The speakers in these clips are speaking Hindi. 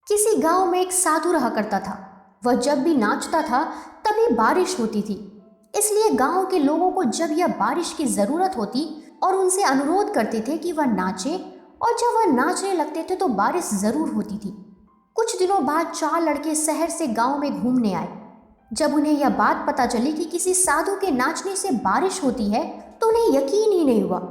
किसी गांव में एक साधु रहा करता था। वह जब भी नाचता था तभी बारिश होती थी। इसलिए गांव के लोगों को जब यह बारिश की जरूरत होती और उनसे अनुरोध करते थे कि वह नाचे, और जब वह नाचने लगते थे तो बारिश जरूर होती थी। कुछ दिनों बाद 4 लड़के शहर से गांव में घूमने आए। जब उन्हें यह बात पता चली कि किसी साधु के नाचने से बारिश होती है तो उन्हें यकीन ही नहीं हुआ।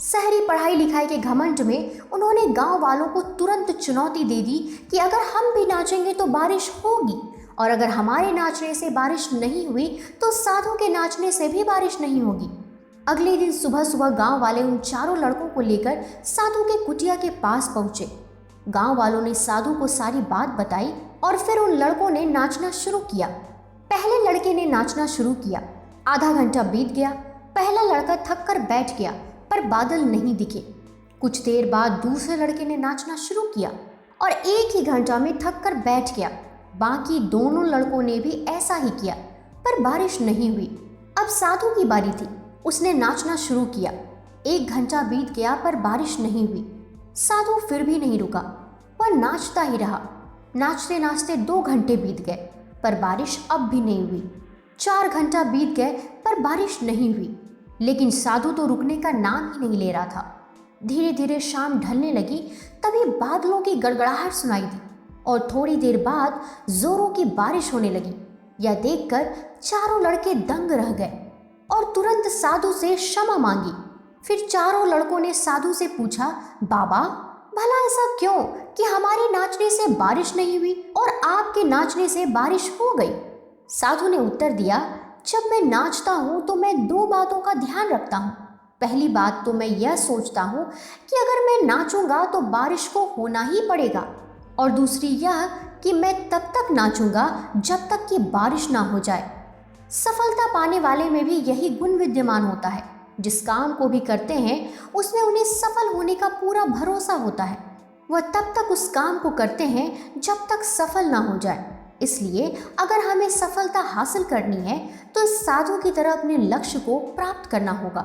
शहरी पढ़ाई लिखाई के घमंड में उन्होंने गांव वालों को तुरंत चुनौती दे दी कि अगर हम भी नाचेंगे तो बारिश होगी, और अगर हमारे नाचने से बारिश नहीं हुई तो साधु के नाचने से भी बारिश नहीं होगी। अगले दिन सुबह सुबह गांव वाले उन चारों लड़कों को लेकर साधु के कुटिया के पास पहुंचे। गांव वालों ने साधु को सारी बात बताई और फिर उन लड़कों ने नाचना शुरू किया। पहले लड़के ने नाचना शुरू किया। आधा घंटा बीत गया। पहला लड़का थक कर बैठ गया, पर बादल नहीं दिखे। कुछ देर बाद दूसरे लड़के ने नाचना शुरू किया और एक ही घंटा में थक कर बैठ गया। बाकी दोनों लड़कों ने भी ऐसा ही किया, पर बारिश नहीं हुई। अब साधु की बारी थी। उसने नाचना शुरू किया। 1 घंटा बीत गया, पर बारिश नहीं हुई। साधु फिर भी नहीं रुका, वह नाचता ही रहा। नाचते नाचते 2 घंटे बीत गए, पर बारिश अब भी नहीं हुई। 4 घंटा बीत गए, पर बारिश नहीं हुई। लेकिन साधु तो रुकने का नाम ही नहीं ले रहा था। धीरे धीरे शाम ढलने लगी, तभी बादलों की गड़गड़ाहट सुनाई दी और थोड़ी देर बाद जोरों की बारिश होने लगी। यह देखकर चारों लड़के दंग रह गए और तुरंत साधु से क्षमा मांगी। फिर चारों लड़कों ने साधु से पूछा, बाबा, भला ऐसा क्यों कि हमारे नाचने से बारिश नहीं हुई और आपके नाचने से बारिश हो गई? साधु ने उत्तर दिया, जब मैं नाचता हूँ तो मैं 2 बातों का ध्यान रखता हूँ। पहली बात तो मैं यह सोचता हूँ कि अगर मैं नाचूंगा तो बारिश को होना ही पड़ेगा, और दूसरी यह कि मैं तब तक नाचूंगा जब तक कि बारिश ना हो जाए। सफलता पाने वाले में भी यही गुण विद्यमान होता है। जिस काम को भी करते हैं उसमें उन्हें सफल होने का पूरा भरोसा होता है। वह तब तक उस काम को करते हैं जब तक सफल ना हो जाए। इसलिए अगर हमें सफलता हासिल करनी है तो इस साधु की तरह अपने लक्ष्य को प्राप्त करना होगा।